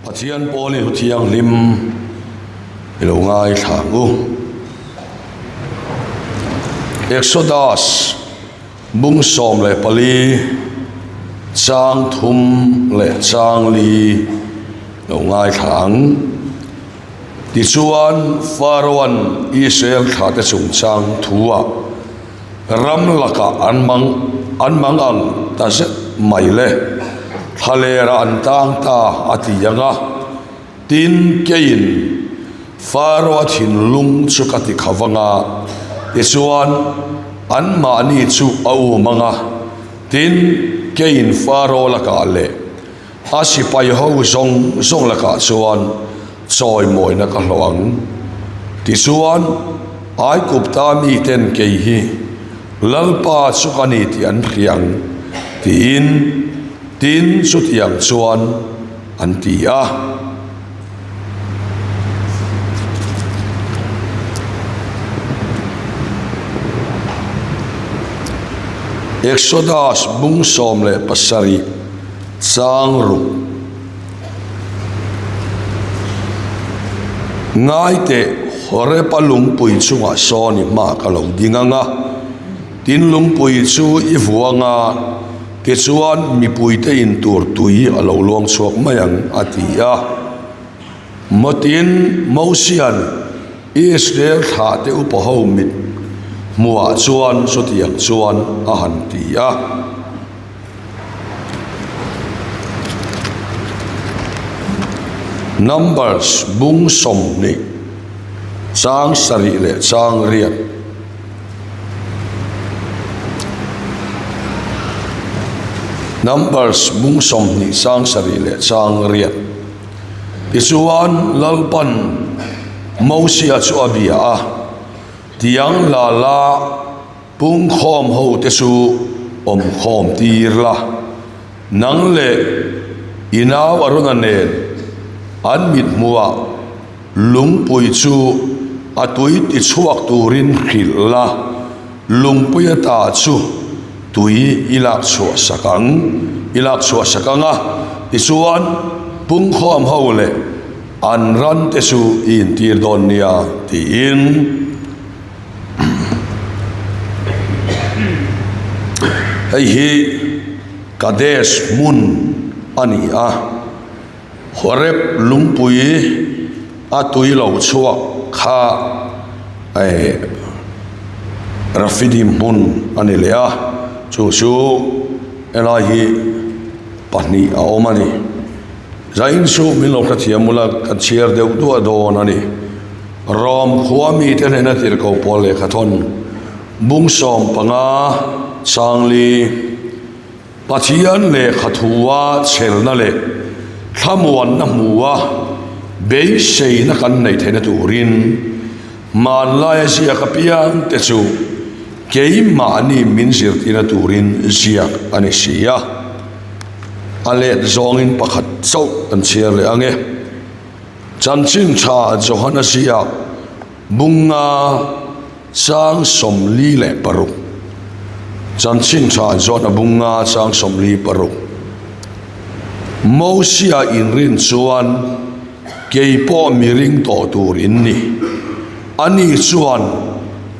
Pathian poli hutiang lim ilo ngai thangu Exodus bung som le pali chang thum le chang li lo ngai thang ti chuan Pharaoh Israel khate chung chang thua ram laka anmang ang ta se mai le halera antang ta atiyanga tin kein Pharaoh thin lung chukati khawanga isuan an mani chu au manga tin kein Pharaoh laka le asipai ho zong laka chuan choi moi na ka hloang ti chuan ai kupta mi ten ke hi lalpa chukani ti an riang tin sutiang chuan an ti a Exodus bung som le pasari chang ru ngai te hore palung pui chunga soni ma ka lo dinganga tin lung pui chu i vuanga ke chuan mi pui te in tur tui alo luang chuak mayang atia motin mosian Israel tha te upaho mit mua chuan sutiang chuan a han tia Numbers bung som ni chang sari le chang riat Numbers bung som ni chang sari le chang riat isuan lalpan Mosia chu abia a tiang la la bung khom ho te su om khom tir la nang le inaw aruna nen an mit mua lung pui chu atui ti chuak turin khil la lung pui ta chu tui ilak chua sakanga isuan bung khom ho le an ran te su in tir don nia ti in hei hi Kadesh mun ani a horep lungpui atui lo chuak kha Rafidim mun ani lea chu elahi pani a omani zain su min lo khathiamula kan chiar deu tu adon ani rom khuami ten hena tir ko pole khathon bung som panga changli pathian le khathua chelna le thamuan na muwa be sei na kan nei thena turin man la sia kapiang te chu kei mani min sir tina turin sia ani sia ale zongin pakhat chau tan chiar le ange chanchin tha johana sia bunga sang somli le paru chanchin tha zona bunga sang somli paru Mosia in rin chuan keipo miring to turin ni ani chuan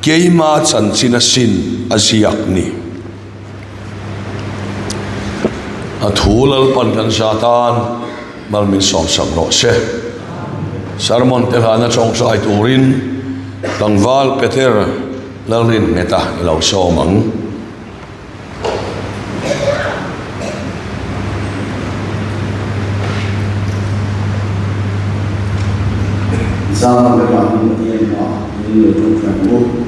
keima chanchina sin asiak ni athulal pan kan satan malmin som sam no se sarmon te hana chong sai turin tangwal peter lalrin meta lo somang Zaman depan kemudian ini untuk kamu.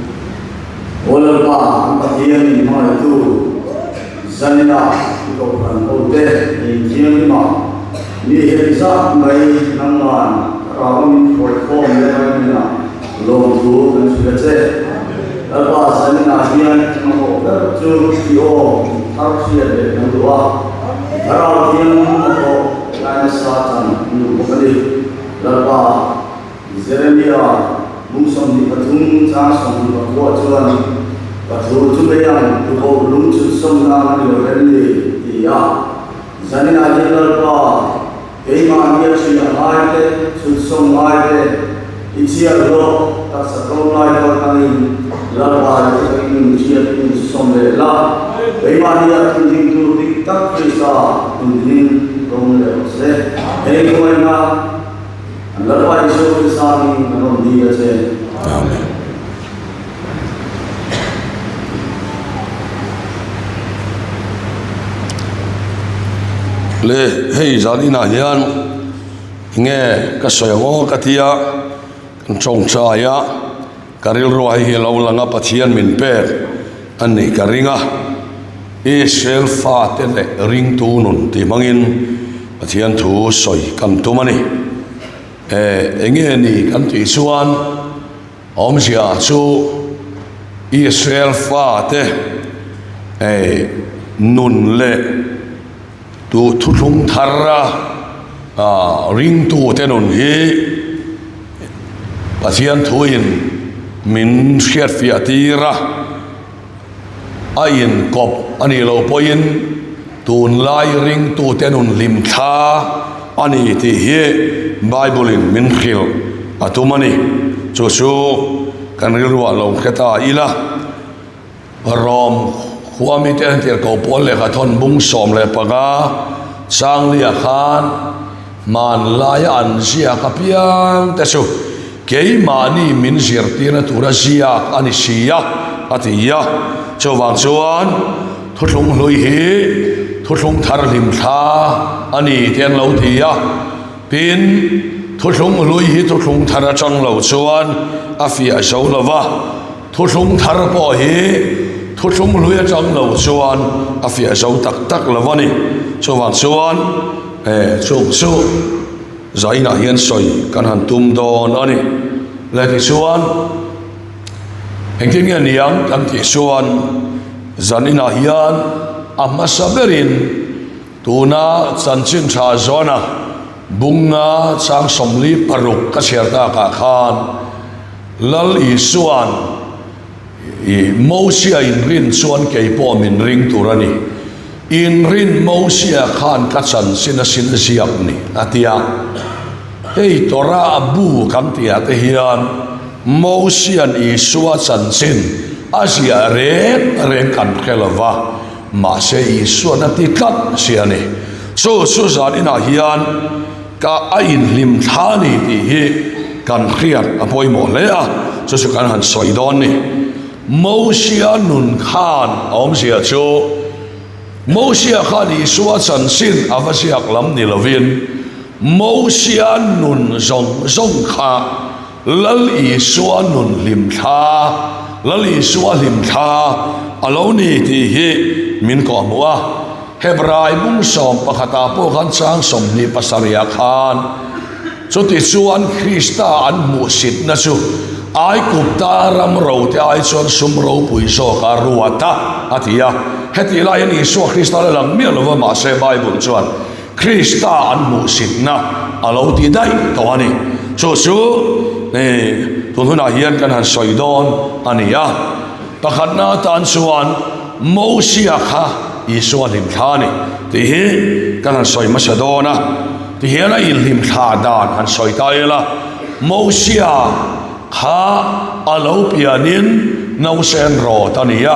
Walaupun kemudian lima itu zanina untuk kamu deh ini heza mai naman rawon perform levelnya logo dan sebagainya. Lepas zanina hian kamu berjuang harus ada yang dua. Kalau hian kamu lain satan untuk kali lepas Jeremia mungsom di patung sang di pakwa chuan pathu chubayang tu ko lung chu som na ni ren ni ya zanina hilal pa cái mà nghĩa chỉ là mai thế sự sống mai thế ít chia lo ta sẽ không mai đâu ta nên là bài cái mình chia mình sống để là cái mà nghĩa chúng mình tu đi tất cả chúng mình không để sẽ cái cái mà là bài số cái sao mình không đi cái sẽ Amen. Le hei zalina hian nghe ka soyango ka tia kan chong chaya karil roi hi lo langa pathian min pe ani ka ringa Israel fa te le ring tu nun ti mangin pathian thu soi kan tu mani enge ni kan ti suan om sia chu Israel fa te nun le tu thung thara ring tu te nun hi pathian thuin min fiat fiatira ain kop ani lo poin tun lai ring tu te nun lim tha ani ti hi bible in min khil atumani chu chu kan rilwa lo kheta ila rom khuami te an tir ko pol le kha thon bung som le paga sang lia khan man lai an sia ka piang te su kei mani min zir tina tura sia ani sia atia chawang chuan thutlung hlui hi thutlung thar lim tha ani ten lo thia pin thutlung hlui hi thutlung thar atang lo chuan afia zo lova thutlung thar po hi thutlung hlui atang lo chuan afia zo tak tak lovani chawang chuan chung chu zaina hian soi kan han tum don ani le ti chuan engtin nge niang kan ti chuan zanina hian amma saberin tuna chanchin tha zona bunga chang somli paruk ka sherta ka khan lal i chuan i mosia in rin chuan keipo min ring turani in rin mosia khan ka chan sin siap ni atia hei tora abu kan tia te hian mosia i suwa chan sin asia ren kan khelova ma se i suwa na ti kat siani so zanina hian ka ain lim thani ti hi kan khiat apoi mo le a so kan han soidon ni mosia nun khan om sia chu mosia khan i suwa chan sin avasiak lam ni lovin mosia nun zong kha lal i suwa nun lim tha lal i suwa lim tha alo ni ti hi min ko muwa hebrai bung som pakhata po khan chang som ni pasaria khan chu ti chuan krista an mu sit na chu ai kupta ram ro te ai chon sum ro pui so ka ruata atia heti lai ni so krista la lang mi lo ma se bible chuan krista an mu sit na alo ti dai to ani chu tun huna hian kan han soidon ania pakhat na tan chuan mosia kha i suan lim thani ti hi kan han soi masadona ti hi la in lim tha dan han soi taila mosia kha alo pianin no sen ro tania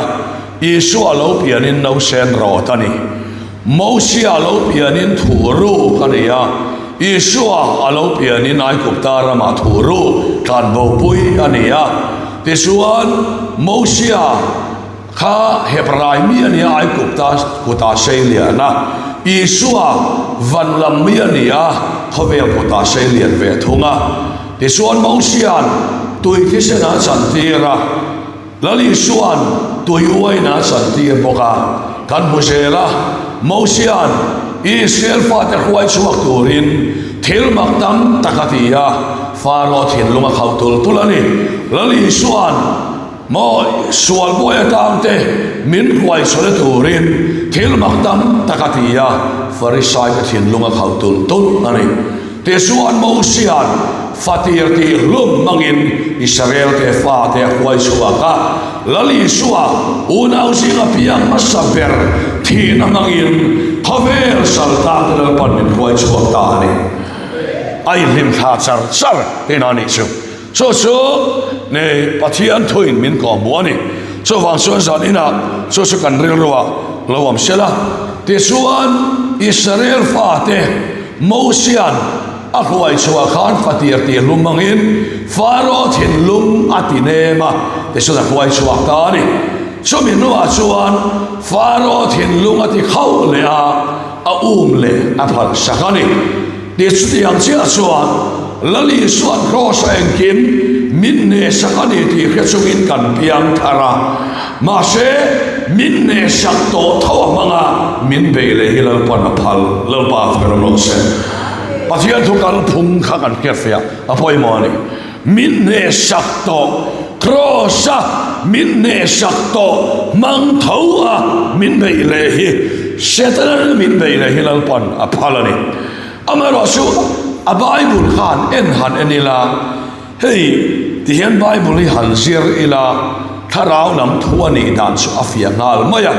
isu alo pianin no sen ro tani mosia alo pianin thuru kania Isua alo pianin ai kupta rama thuru kan bo pui ania tisuan mosia kha hebrai mi ania ai kupta selia na Isua van lam mi ania khovel kupta selia ve thunga tisuan mosian tui kisena santira lali suan tui uaina santir boka kan musela mosian Israel fa te huai chuak turin thil maktam takatia faro thin lunga khautul tulani lali suan mo sual boya tamte min huai sole turin thil maktam takatia farisai ka thin lunga khautul tul ani te suan mosian fatir ti lum mangin Israel te fa te huai chuaka lali suwa unau singa piang masaber thina mangin havel salta tel pan min khoi chuak ta ni ai lim tha char char enani chu so ne pathian thoin min ko mo ni so wang suan san ina so kan rel ruwa lawam sela te suan Israel fa te Mosian akhwai chua khan fatir ti lumangin faro thin lum atinema te so akhwai chua ta ni so min no chuan faro thin lum ati khau le a le a phal sakani ti chuang chia chuan lali suan cross engkin min ne sakani ti khechungin kan piang thara ma se min ne sak to thaw manga min beile hilal pan phal lo pa karam lo se pathian thu kal phung kha kan kerfia apoi mani min ne sak to cross min ne sak to mang thau a min beile hi setan min beile hilal pan aphalani amaro su a bible khan en han enila hey ti hian bible hi han zir ila tharau lam thuani dan su afia ngal maya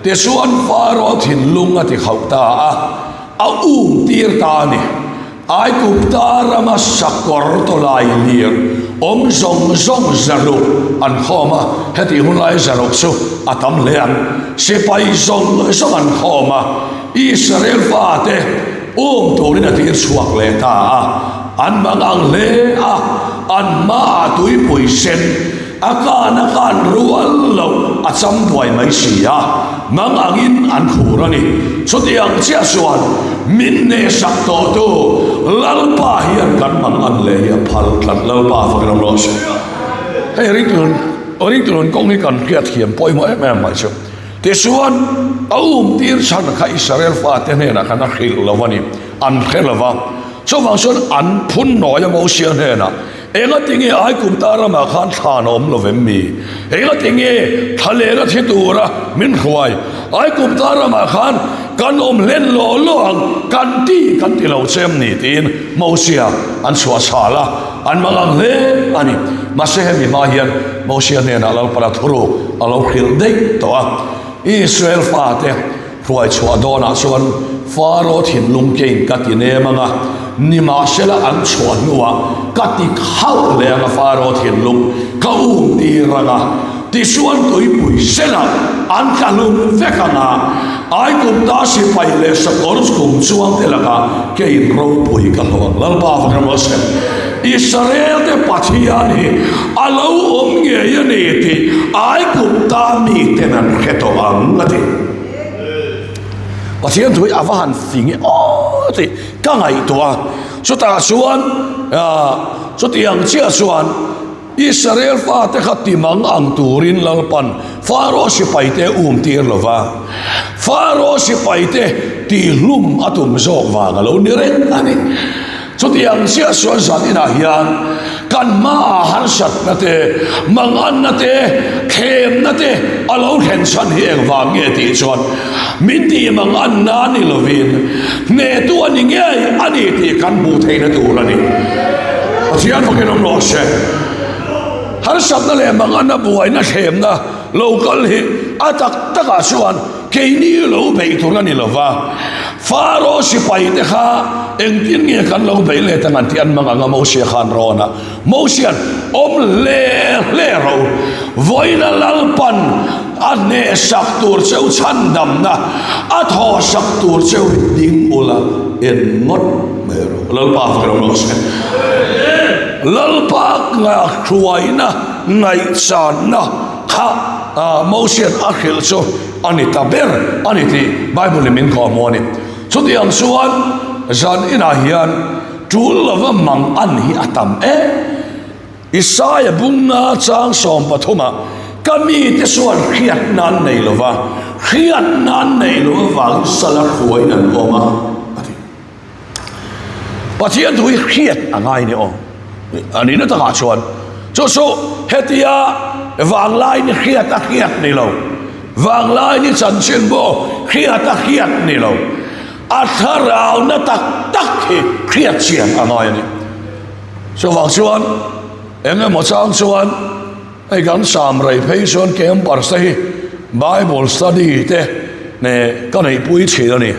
te suan faro thin lunga ti khauta a tir ta ni ai kupta rama sakor to lai lir om zong zaru an khoma heti hunlai zaru su atam lean se pai zong an khoma Israel fate turin atir suak le ta an mangang le an ma tui pui sen akan rual lo acham duai mai sia mangangin an khurani chutiang chia suan min ne sak to tu lalpa hian kan mangan le ya phal kan lalpa fakram lo se hey ringtun kong ni kan kiat hiam poi mo em mai chu te suan tir san kha Israel fa te ne na kana khil lawani an khelawa so wang son an phun noya mo sia ne na enga tinge ai kum tara ma khan thanom lovem mi enga tinge thalera thitura min khwai ai kum tara ma khan kan len lo loang kan ti lo chem ni tin mo sia an swa sala an mangang le ani ma se mi ma hian mo sia ne na lal para thuru alo khil dei to Israel fa te ruai chua dona chuan faro thin lung kein katine manga nima sela an chuan nuwa kati khau le anga faro thin lung ka ti ranga ti suan toi pui sela an kalum vekanga ai kum ta si pai le sakor kum chuang te laka kein ro pui ka lo lalpa fakram se Israel te pathiani alo nge yani ti ai kum ta mi tenan kheto angati pathian thui avahan fingi ti ka ngai tua chuta suan chutiang chia suan Israel fa te khati mang ang turin lalpan faro si paite tir lova faro si paite ti lum atum zok wa ngalo ni ren ani chutiang sia suan san ina hian kan ma har sat na te mangan na te khem na te alo khen san hi eng wa nge ti chuan min ti mangan na ni lovin ne tu ani nge ani ti kan bu theina tu rani asian fakenom lo se har sat na le mangan na buai na khem na local hi atak taka chuan keini lo bei tu rani lova faro si pai te kha engtin nge kan lo bei le tangan ti an manga nga Moses khan rona Moses le ro voina lalpan ane sak tur cheu chandam na atho sak tur cheu ding ula en ngot mero lalpa fakram lo se lalpa nga khuaina ngai chan na kha Moses akhil so ani taber ani ti Bible min ko moni chuti ang suan zan ina hian tul lova mang an hi atam Isaiah bunga chang som pathuma kami te suan khiat nan nei lova wang sala khuai nan oma ati pathian thui khiat angai ni ani na ta chuan so hetia wang lai ni khiat nei lo wang lai ni chan chen bo khiat nei lo atharau na tak hi khiat chian angai ni so wang chuan enge mo chang chuan ai gan sam rai phei chuan kem par sai Bible study te nè cái này bùi chỉ đó nè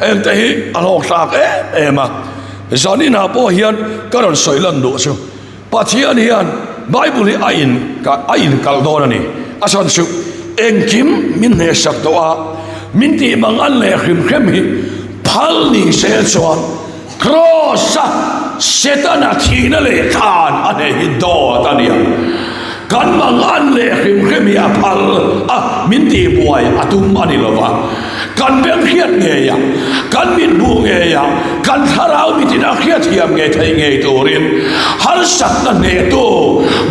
em thấy anh học sạc em mà giờ này nào bỏ hiền cái đó soi lần độ chứ bà thiên hiền Bible ayin kaldo nè asan su em kim min ne sak doa min ti mangan le khim hi phal ni se chuan cross setana thina le khan ane hi do tania kan mangan le khim hi phal min ti buai atum ani lova kan beng khiat nge ya kan min bu nge ya kan tharau mi tin khiat hiam nge thai nge torin har sak na ne to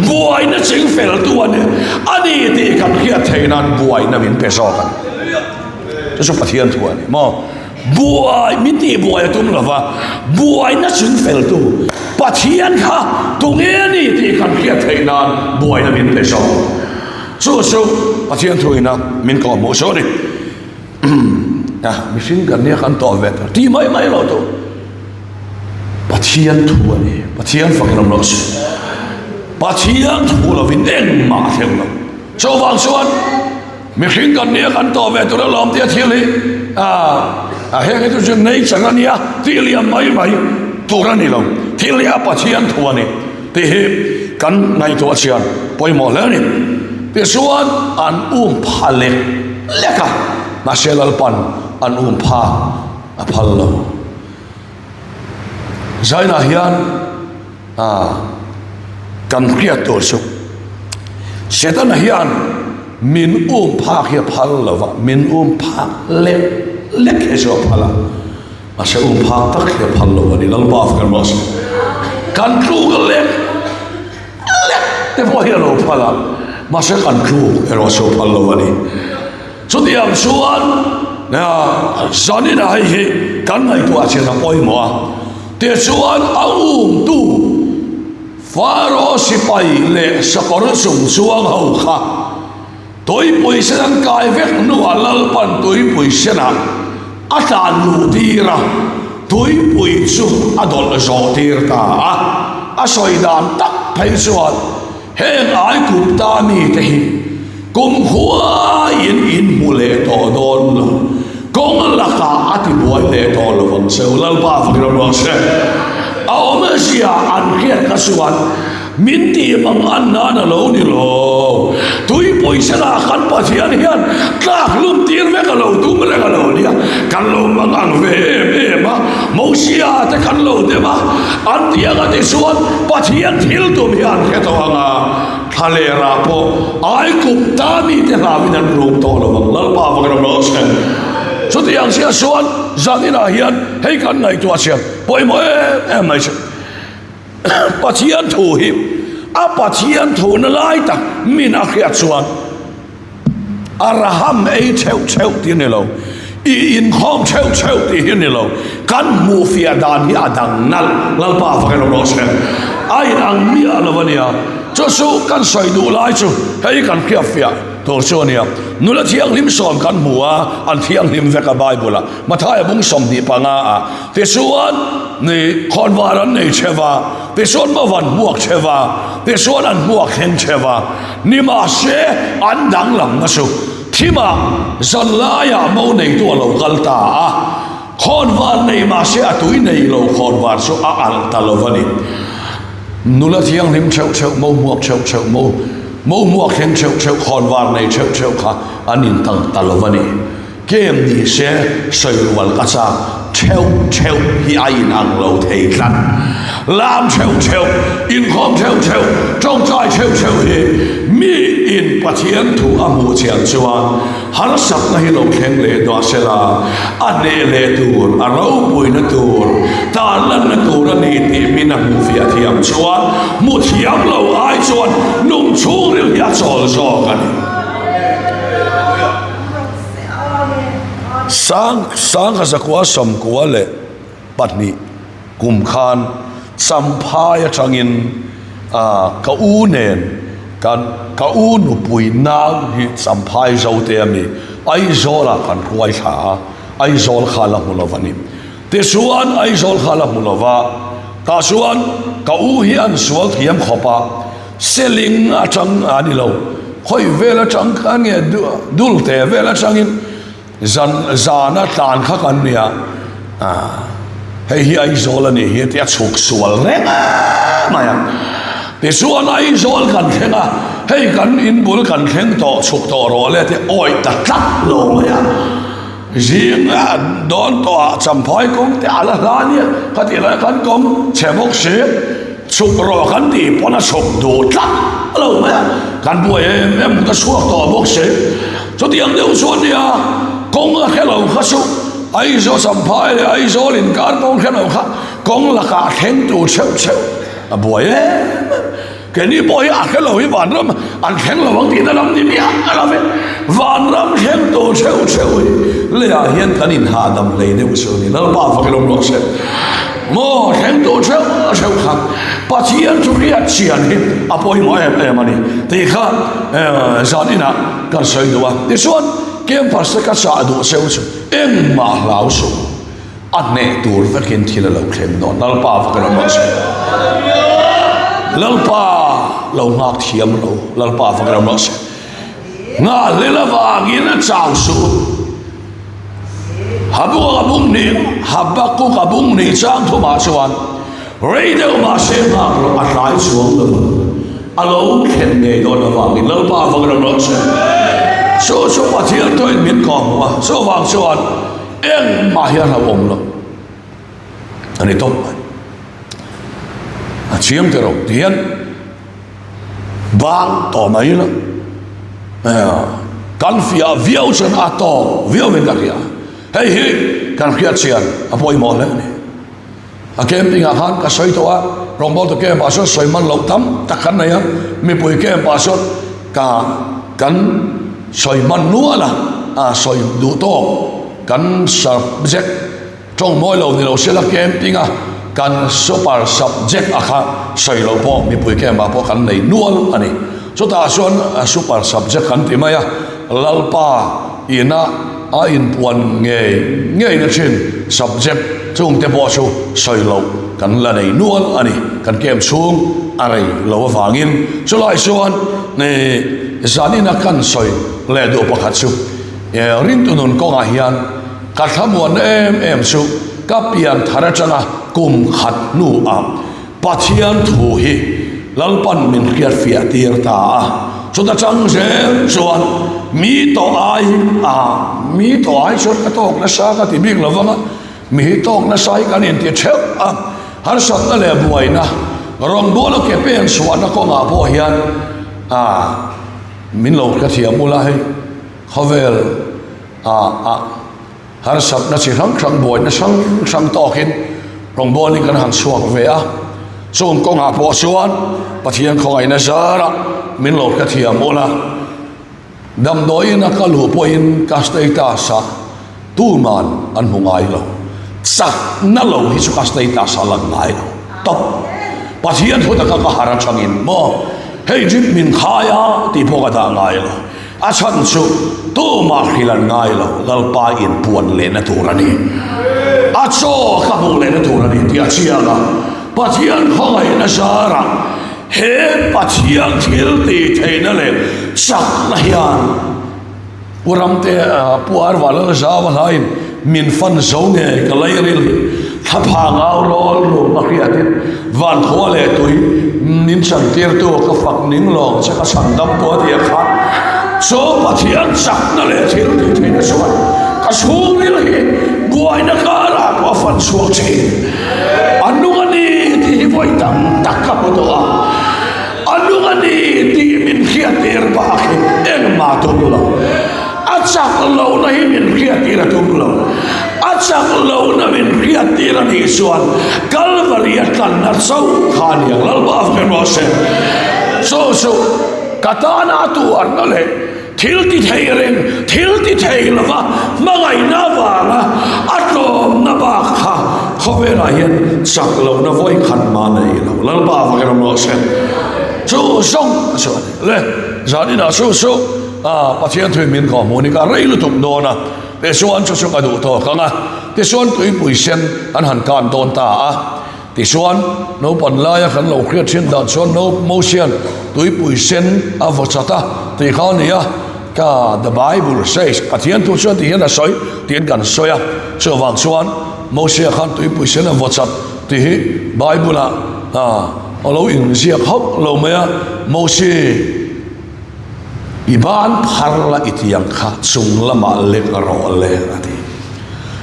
buai na ching fel tu ani ti kan khiat thai nan buai na min peso kan cho pathian tu ani mo buai min ti buai tum lova buai na ching fel tu pathian kha tu nge ni ti kan khiat thai nan buai na min peso so pathian tu ina min ko mo so ni mi sinh gần đây khăn tỏ về thì mấy lo tu pathian thua này pathian phải làm lo sự pathian thua là vinh đen mà thêm lắm sau vàng xuân mi sinh gần đây khăn tỏ về tôi đã làm tiếc thiên lý hiện cái chuyện này chẳng hạn nhá thiên lý mấy tôi ra này lòng thiên lý pathian thua này thì căn này tôi chuyện bồi mỏ lớn này thì xuân ăn phá lệ cả na shelal pan an pha a phallo zaina hian kan khia to su setan hian min pha khia phallo wa min pha le ke so phala a se pha tak khia phallo ni lal baf kan mas kan tru le te vo hian lo phala ma se kan tru ero so phallo ni so diam suan na zani na hi kan ngai tu achen na poi mo te suan tu faro sipai le sakor sung suang hau kha toi poi san kai vek nu alal pan toi poi sana atan lu tira toi poi chu adol zo tir ta a soidan tak phai suan heng ai kup ta mi te hi kum khua in mule to don lo kong la ka ati boy le to lo vang se lal pa fa ro lo se aw ma sia an khiat ka suan min ti mang an na lo ni lo tui poi sala khan pa thian hian tlak lum tir ve ka lo tu me ka lo nia kan lo mang ang ve ma mo sia te kan lo de ma an tia ga te suan pa thian thil tu mi an khe to anga thale ra po ai kum ta mi te la min an rum to lo bang lal pa fa ro lo se so ti yang sia suan zanina hian hei kan ngai tu asiam poi mo em mai se pathian thu hi pathian thu na lai tak min a khia chuan araham ei cheu ti ne lo in khom cheu ti hi ne lo kan mu fia dan hi adang nal lal pa fa lo se ai ang mi alavania cho su kan soi du lai chu hei kan khia fia to sonia nula thiang lim som kan mua an thiang lim veka bible ma thai bung som di panga te suan ni khonwaran nei cheva te son ma wan muak cheva te son an muak hen cheva ni ma se an dang lam na su thima zalaya mo nei to lo galta khonwar nei ma se atui nei lo khonwar su a al talovani nula thiang lim cheu mo muak cheu mo muak hen cheu khonwar nei cheu kha anin tang talovani kem ni se soi wal ka cha cheu hi ain ang lo thei tlan lam cheu in khom cheu trong chai cheu hi mi in pathian thu amu chian chuan har sak na hi lo khen le do sela ane le tur aro pui na tur ta lan na tur ani ti min a mu fi athiam chuan mu thiam lo ai chuan nung chung ril ya chol zo kan sang ka zakwa som kwa le patni kum khan samphaya changin ka u nen kan ka u nu pui na hi samphai zo te mi ai zola kan kuai tha ai zol khala mulovani te suan ai zol khala mulova ta suan ka u hi an sual thiam khopa seling atang ani lo khoi vela chang kan nge dul te vela changin zana tan kha kan nia hei ai zol ani hi te chuk sual renga maya te suan ai zol kan thenga hei kan in bul kan theng to chuk to ro le te oi ta tlak lo maya riêng đón tòa chăm phái công te ala la nia ka ti la kan công chemok se chuk ro kan ti pona chuk do tlak lo maya kan bu em ta suak to bok se cho tiang deu suan nia công a hello kha su ai zo chăm phái le ai zo lin kan công hello kha công la ka theng tu cheu cheu a boy cái này boy à cái lối vạn ram ăn khen là vấn đề làm gì nhá làm vậy vạn ram khen tổ cheu cheu lấy à hiện cái nín hà đầm lấy nếu sửa nín nó bao phải cái lồng lót xem mò khen tổ cheu cheu khác bắt chiên chụp cái chiên đi à boy mọi em mà đi thì khác giờ đi nào cái sợi đồ thì xuân kem phải sẽ cắt sợi đồ cheu cheu em mà lão số anh này tour phải khen thì là lâu khen đó nó bao phải cái lồng lót xem lalpa lo ngak thiam lo lalpa fagram lo se nga lela wangin a chau su habu kabung ni habaku kabung ni chang thu ma chuan radio ma se ngak lo a lai chuang lo alo khen nge do la wangin lalpa fagram lo se so pathian to in min ko wa so wang chuan eng ma hian ha om lo ani top chiếm thế rồi tiền bang to mấy lắm căn phía viêu chân à to viêu bên cả kia hey căn phía tiền à bôi mỏ lên này à kem tiếng Hàn cả sợi to rong bò to kem bà sốt sợi man lẩu tắm tất cả này á mi bôi kem bà sốt cả căn sợi man núa là à sợi đủ to căn subject trong mỗi lẩu này lẩu sẽ là kem tiếng kan super subject akha soilo po mi pui ke ma po kan nei nual ani so ta son super subject kan ti maya lalpa ina a in puan nge na chin subject chung te po so soilo kan la nei nual ani kan kem chung arai lo wangin so lai son ne zanina kan soi le do pakhat chu rin tunun ko nga hian ka thamuan em chu ka pian tharachana kum khat nu a pathian thu hi lalpan min khiat fia tir ta so ta chang se chuan mi to ai chot ka tok na sa ka ti bing lawanga mi tok na sai kan in ti cheu a har sat na le buaina rong bolo ke pen suan ko nga bo hian min lo ka thiam mula hai khovel har sat na chi rang boi na sang tokin rong bol ni kan han suak ve a chung ko nga po suan pathian khoi na zara min lo ka thiam ola dam doi na kal hu poin ka stei ta sa tu man an hungai lo sak na lo hi chu ka stei ta sa lang ngai lo top pathian thu ta ka hara changin mo hei jip min khaya ti pho ka da ngai lo a chan chu tu ma khilan ngai lo lalpa in puan le na turani a cho ka bu le na turani ti a chia ga pathian khoi na sara he pathian thil ti theina le sak na hian puram te puar wala za walain min fan zo nge ka lairil thapha ngau rol ro bakriatin van khole tui nin sang tir tu ka fak ning long cha ka sang dam po ti kha so pathian sak na le thil ti theina so ka suri le buai na kara ko fan suak che anungani ti voi tam takka potoa anungani ti min khiatir ba khi en ma to lo achak lo na hi min khiatir to lo achak lo na min khiatir ni suan calvary kan na so khan yang lal ba af kan se so katana tu arnale thil ti theilova mangai na wala atom na ba kha khowela hian sak lo na voi khan ma nei lo lal ba va kan lo se chu song so le zani na so pathian thui min ko monica reilu tum do na te suan chu ka du to ka nga te suan tui pui sen an han kan don ta ti suan no pon la ya kan lo khriat chin da suan no motion tui pui sen avachata ti kha ni the Bible says Pathian tu chuan ti hian a soi tian kan soya so wang chuan Moses khan tui pui sen a WhatsApp ti hi Bible alo in ziak hop lo maya Moses iban pharla itiang kha chung lama le ro le ati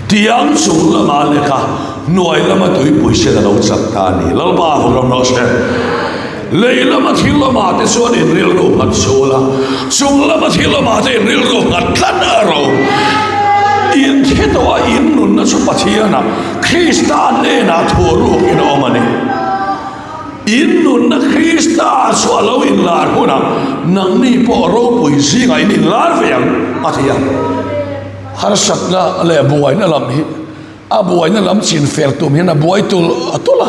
tiang chung lama le kha noi lama tui pui sen a lo chak ta ni lo ba ro no se leila ma thilo ma te so in ril ro hat sola sungla ma thilo ma te ril ro hat thana ro in thitwa in nun na su pathiana Christa ne na thoru in omani in nun na Christa so lo in lar huna nang ni po ro pui si ngai ni lar veang atia har satna le buai na lam hi a buai na lam chin fer tum hi na buai tul atula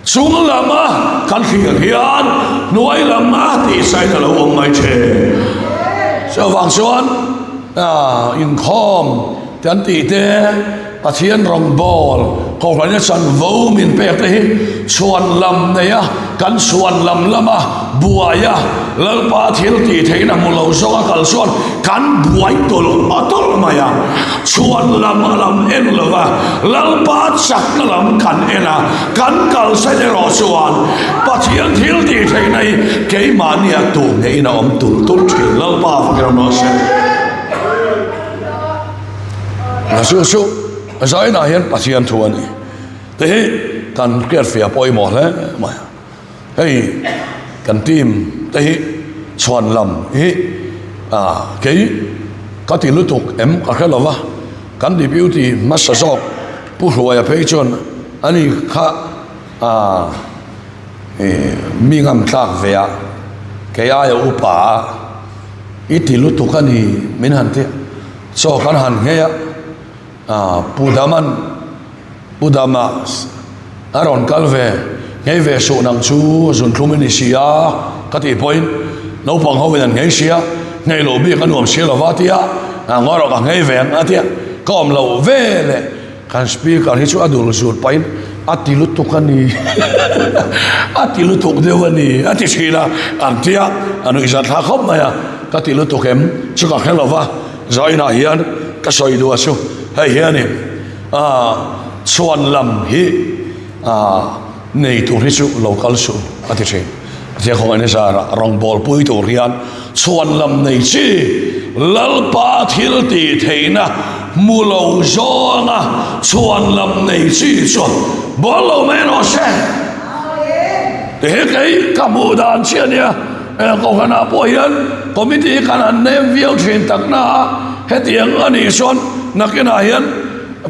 sung lama kan khian hian nuai lama ti sai na lo ong mai che so wang chuan in khom tan ti te pathian rong bol ko hlan san vo min pek te hi chuan lam ne ya kan chuan lam lama buaya lalpa thil ti theina mulo zo kal chuan kan buai tol atol maya chuan lam en lova lalpa chak na lam kan ena kan kal sai de ro chuan pathian thil ti theinai ke mania tu ne ina om tul tul thi lalpa fakram no se so zai na hian pathian thuani te hi kan ker fia poi mo le ma hei kan tim te hi chuan lam hi ke ka ti lu tuk em ka khelova kan di beauty masazok pu hruaya pe chon ani kha mi ngam tlak vea ke ya upa iti lu tuk ani min han te so kan han ngeya Budama aron kalve ngay ve so nang chu zun thumini sia kati point no pang ho wen ngay sia ngay lo bi kanuam sia lawatia ngoro ka ngay ve atia kom lo ve le kan speaker hi chu adul sur pain atilu tukani atilu tuk dewani ati sila antia anu izat ha khop maya katilu tukem chu ka khelova zaina hian ka soi du asu hay hian ni chuan lam hi nei tu ri chu local su ati che je khong ane sa rong bol pui tu rian chuan lam nei chi lalpa thil ti theina mulo zonga chuan lam nei chi chu bolo meno se te kai kamudan chiania ko kana po hian committee kana nem viau thin takna hetiang ani son nakena hian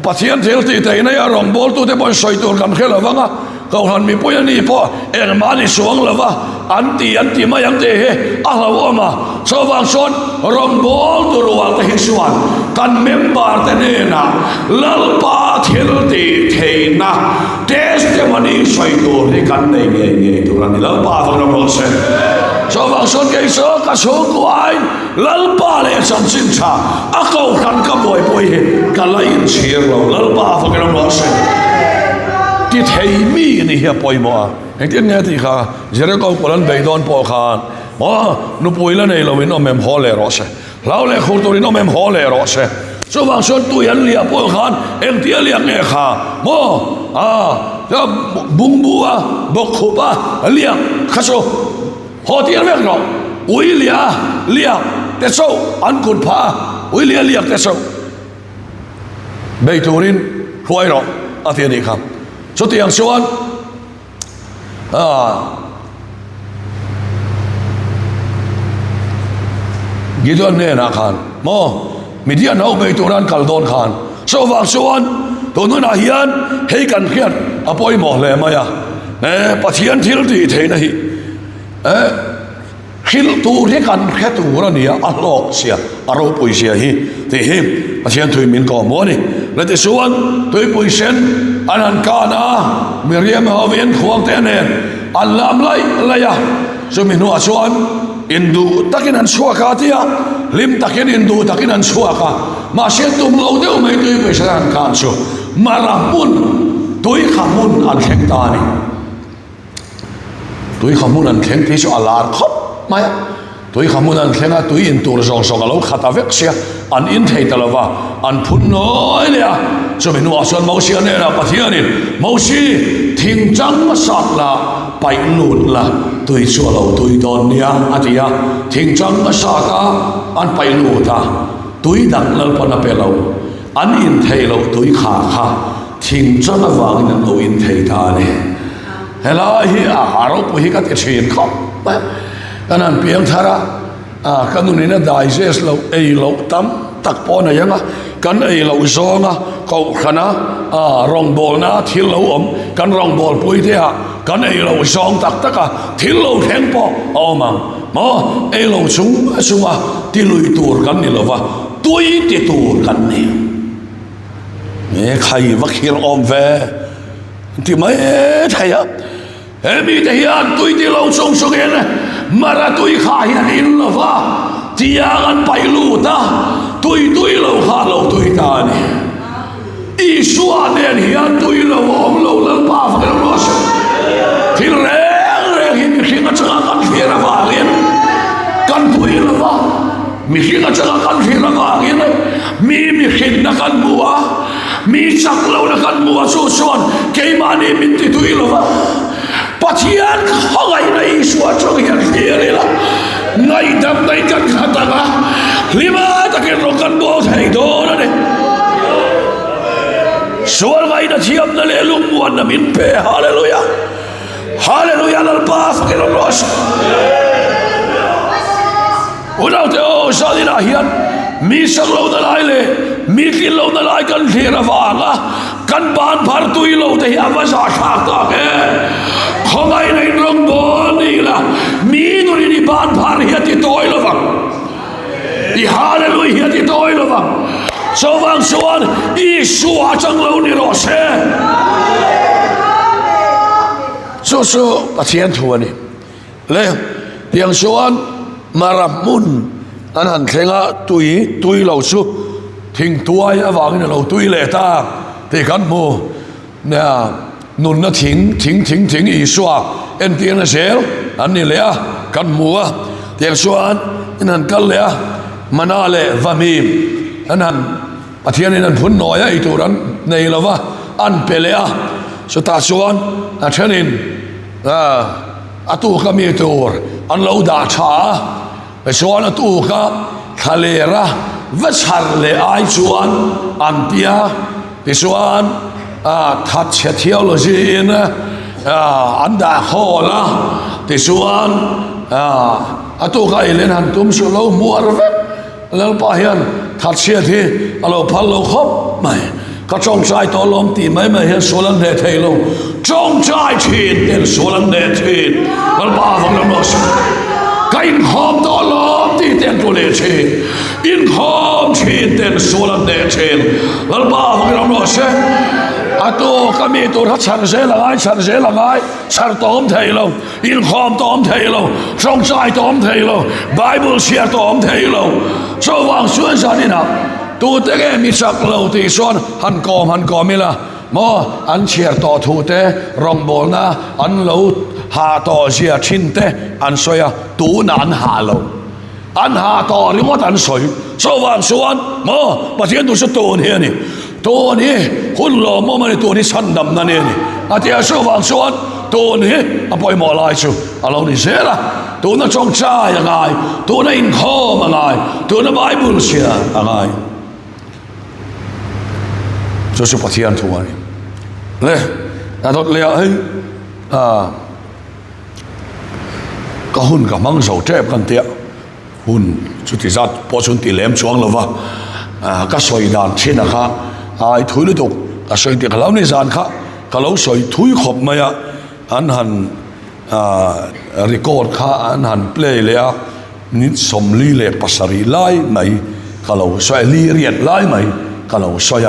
pathian thil ti te na ya rong bol tu te bon soi tur kan khela wanga ko han mi poya ni po er mani suang lova anti ma yang te he ahlo ma so wang son rong bol tu rual te hisuan kan member te ne na lalpa thil ti theina testimony soi tur ni kan nei nge tu ran lalpa fa no se so wang son ke so ka so kuai lalpa le sam sin cha akau kan ka boy he ka lain chir lo lalpa fa ke no se ti thei mi ni he poi mo heng tin ne ti kha jere ko polan be don po khan mo nu poi la nei lo min no mem hole ro se lao le khur to no mem hole ro se so wang son tu yan lia po khan eng ti lia nge kha mo ja bung bua bok khupa lia khaso ho ti an vek no ui lia te so an kun pha ui lia te so be turin huai ro atia ni kham so ti ang chuan gidon ne na khan mo midian ho be turan kaldon khan so wang chuan to nu na hian hei kan khian apoi mo le maya pathian thil ti theina hi khil tu re kan khetu ra ni a lok sia aro pui sia hi te hi pathian thui min ko mo ni le te suan tui pui sen anan kana miriam hoven khuang te ne alam lai laya so minu asuan indu takin an suaka tia lim takin indu takin an suaka ma se tum lo deu mai tui pe san kan so marapun tui khamun an khentani tui khamun an kheng ti so alar khop mai tui khamunan thenga tui in tur zong zong alo khata vek sia an in thei talawa an phun noi le a chumi nu ason mo sia ne la pathianin mo si thing chang ma sat la pai lut la tui chu lo tui don nia atia thing chang ma sa ka an pai lut ta tui dang lal pon pe lo an in thei lo tui kha thing chang awang in lo in thei ta ne hela hi a haro pu hi ka te chin khop kanan piang thara kanunina digest lo ei lo tam tak po na yanga kan ei lo zonga ko khana rong bol na thil lo om kan rong bol pui te a kan ei lo zong tak taka thil lo theng po omang mo ei lo sunga ti lui tur kan ni lo wa tui ti tur kan ni me khai va khir om ve ti mai thai a mi te hian tui ti lo song song en mara tui kha hian in lo wa tia an pai lu ta tui lo kha lo tui ta ni i suwa den hian tui lo om lo lan pa fa lo so thil re hi mi khinga changa kan phira wa lien kan tui lo wa mi khinga changa kan phira wa lien mi khin na kan bua mi chak lo na kan bua so son ke mani min ti tui lo wa pathian khongai nei suwa chong hian phira la ngai dam nai kan khata ba lima ta ke ro kan bo thai do na de sual ngai na thiam na le lung muan na min pe hallelujah hallelujah lal pa ke ro los udau te o salina hian mi sak lo na lai le mi kin lo na lai kan thira wanga kan ban phar tui lo te hiam wa sa thak ta ke khongai nei rong bo ni la mi nu ni ban phar hi ti toi lo wang i hallelujah ti toi lo wang so wang suan i suwa chang lo ni ro se so pathian thuani le piang suan maramun an thenga tui lo su thing tuai awang ni lo tui le ta te kan mo na nun na thing i suwa en tiang na sel an ni le a kan mua tiang suan an kal le a manale vamim an pathian in an phun noya i turan nei lova an pelea so ta suan a thenin atu ka mi tur an lo da tha be suan atu ka khalera va char le ai suan an tia be suan that theology in an da khola te suan atu ka ilen han tum su lo muar ve lal pa hian that sia thi alo phal lo khop mai ka chong chai to lom ti mai hian solan de thei lo chong chai thin del solan de thin lal pa vang lo nos ka in khom to lom ti ten to le che in khom thin ten solan de thin lal pa vang lo nos atu kami tur hat char se langai char tom thei lo in khom tom thei lo chong chai tom thei lo bible share tom thei lo so wang suan sa ni na tu te ge mi chak lo ti son han kom mi la mo an share to thu te rong bol na an lo ha to sia chin te an soya tu nan ha lo an ha to ri mo tan soi so wang suan mo pathian tu su to niตัวนี้คุณหล่อมอมันตัวนี้ชั้นดำนั่นเองอาทิตย์ช่วงวันส่วนตัวนี้อภัยมาลายชูเราดิเสละตัวนั้นจงใจยังไงตัวนั้นอินข้อยังไงตัวนั้นไบเบิลเสียยังไงจะสุภาพยันตัวนี้เลยแต่ตอนเลี้ยก็หุ่นกับมังสวิรัติกันเตี้ยหุ่นสุดที่จัดพอชุนตีเลี้ยมช่วงแล้วว่าก็สวยดานเช่นนะครับไอ้ถุยลุตุกก็สวยที่เขาเนี่ยจานค่ะเขาสวยถุยขบมาอันหันรีคอร์ดค่ะอันหันเพลย์เลยนิดสมลีเลยภาษารีไล่ไหมเขาสวยลีเรียดไล่ไหมเขาสวย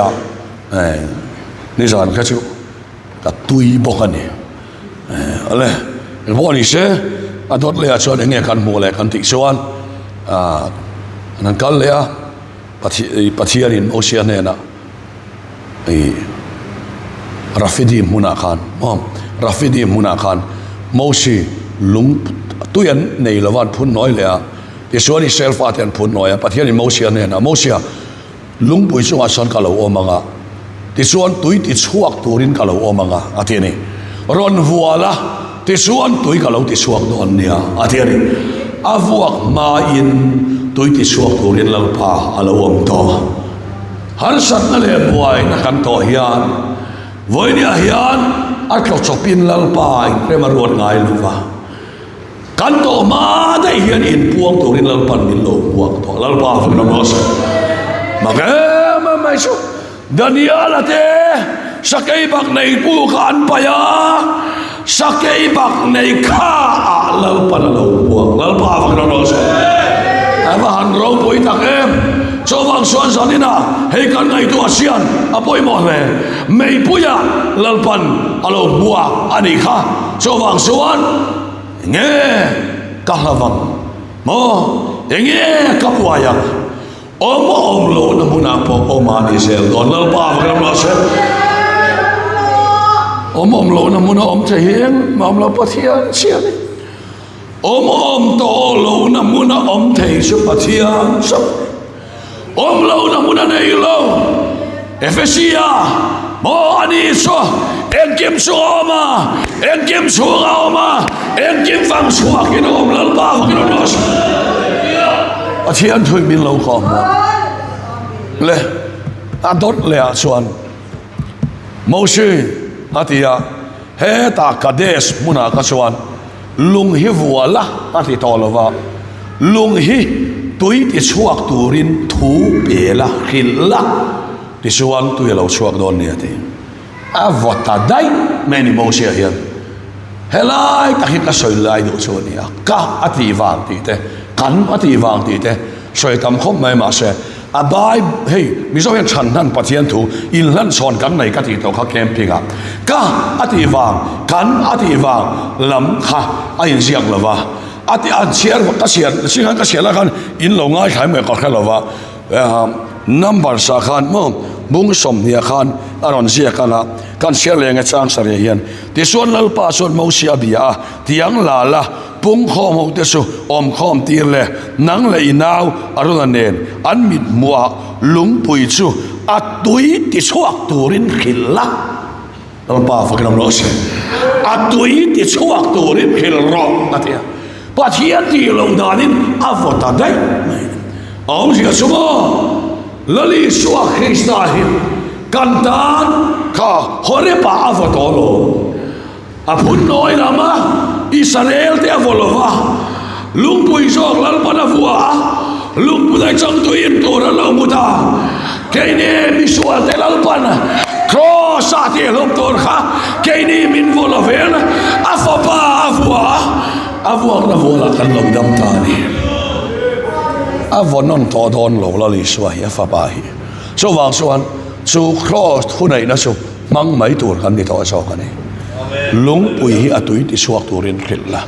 นี่จานค่ะจู่ก็ตุยบอกกันเนี่ยอะไรพวกนี้เช่อดเลยชวนอย่างเงี้ยกันโมเลยกันติชวนนั่นกันเลยปัจจัยนี้โอเชียนเนี่ยนะราฟิดีมุนาคานราฟิดีมุนาคานโมชีลุงตุยันในละวันพุ่นน้อยเลย ti suan Israel fa tian phun noya pathian in Moses ne na Moses lungpui chunga son ka lo omanga ti suan tui ti chuak turin ka lo omanga atiani ron vuala ti suan tui ka lo ti chuak don nia atiani avuak ma in tui ti chuak turin lalpa alo om to har sat na le buai na kan to hian voinia hian atlo chopin lalpa in premaruat ngai luwa kan to ma dai hian in puang turin lalpan min lo puang to lalpa fa na mos magama mai su Daniel ate sakai bak nei pu kan paya sakai bak nei kha lalpan lo puang lalpa fa na mos ava han ro poi tak em chowang suan sanina hei kan ngai tu asian apoi mo me mei puya lalpan alo bua ani kha chowang suan nge kahlavang mo nge kapuaya om lo na muna po omani sel don lalpa fa na mos om lo na muna om cheheng mam lo pathian sian om to lo na muna om thei su pathian so om lo na muna nei lo Efesia mo ani so en kim su oma en kim su oma en kim fang su kin om lal ba kin nos pathian thui min lo ko le adot le a suan Moses atia he ta Kadesh muna ka suan lung hi vuala ati tolova lung hi tui ti chuak turin thu pela khilla ti suan tu lo chuak don ni ati a vota dai meni Moses hian helai ta hi ka soi lai do chuan ni ka ati wang ti te kan ati wang ti te soi tam khop mai ma se abai hey mi so yan chan nan pathian thu in lan son kan nei ka ti to kha camping a ka ati wang kan ati wang lam kha a in ziak lova ati an chiar ka sian singa ka siala kan in lo ngai khai me ka khalova number sa khan mo bung som nia khan aron zia kana kan sial lenga chang sari hian ti suan lal pa son mo sia bia tiang la la pung khom ho te su om khom tir le nang le inaw aruna nen an mit muwa lung pui chu atui ti chuak turin khilla lal pa fa kanam lo se atui ti chuak turin khil ro atia pathian ti lo danin avota dai om sia sumo lali suwa Krista hin kantan ka hore pa avotolo apun noi lama Israel te avolova lungpui sok lal panavua lungpui dai chang tuin tora lo muta keine misua te lal pana cross ati lom tor kha keine min volovel afapa avua na vola kan lo dam tani avonon to don lo lali suwa hi afapa hi so wang suan chu cross hunai na su mang mai tur kan ni to so kan ni lung pui hi atui ti suak turin khilla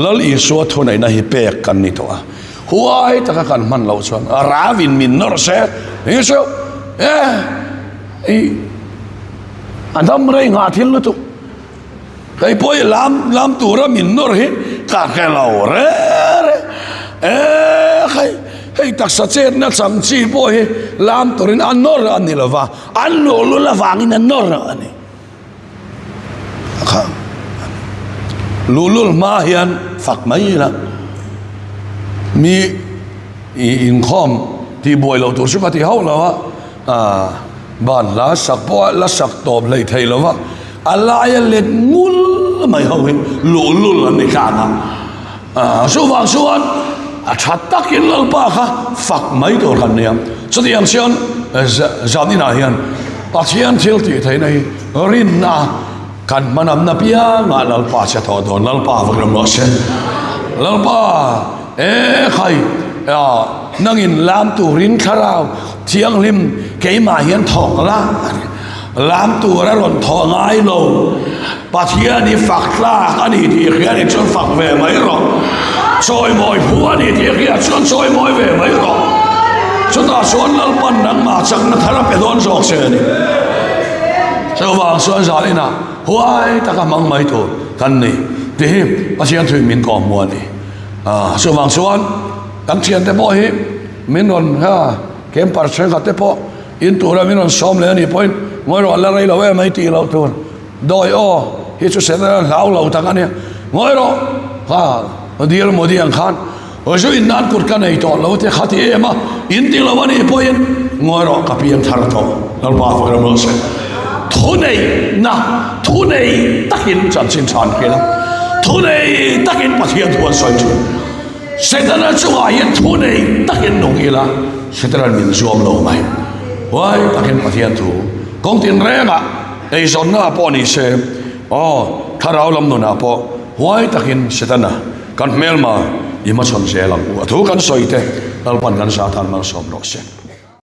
lal i suat hunai na hi pek kan ni to a huai ta kan man lo chuan ravin min nor se ni so adam rei nga thil lu tu kai poi lam tura min nor hi ka khelo re khai hei taksa chen na cham chi po hi lam turin an nor an ni lova an lo lu la wangin an nor ani kha lulul ma hian fak mai la mi in khom ti boi lo tu su ka ti hau lawa ban la sak po la sak top lei thei lawa ala ya let ngul mai hau hin lulul an ni ka na su wang suan that takin lalpa kha fak mai to kan niam so ti am sian zani na hian pathian thil ti thei nei rin na kan manam na pia nga lalpa cha tho don lalpa vakram lo se lalpa khai nangin lam tu rin kharau thiang lim keima hian thok la lam tu ra ron tho ngai lo pathian ni fakla ani ti khian ni chon fak ve mai ro soi moi phua ni ti khian chon soi moi ve mai ro so ta son lalpan nang ma chak na thara pe don jok se ni so wang suan zalina huai ta ka mang mai to kan ni ti pathian thui min ko mo ni so wang suan kan chian te po hi min on ha kem par chen khat te po in tura min on som le ani point ngoi ro la rai lo we mai ti lo tur doi o hi chu se na lau lo ta kan ngoi ro ha dial modi ang khan o jo in nan kur kan ei to lo te khati ema in ti lo ani point ngoi ro ka piang thar to lal ba fo ro se thu nei takin chan chin chan ke la thu nei takin pathian thuan soi chu Setara chuwa yan thu nei takin nong ila setara min zuam lo mai wai takin pathian thu kong tin renga ei zon na po ni se tharau lam no na po wai takin setana kan melma ima chon se lam thu kan soite alpan kan sa than ma som ro se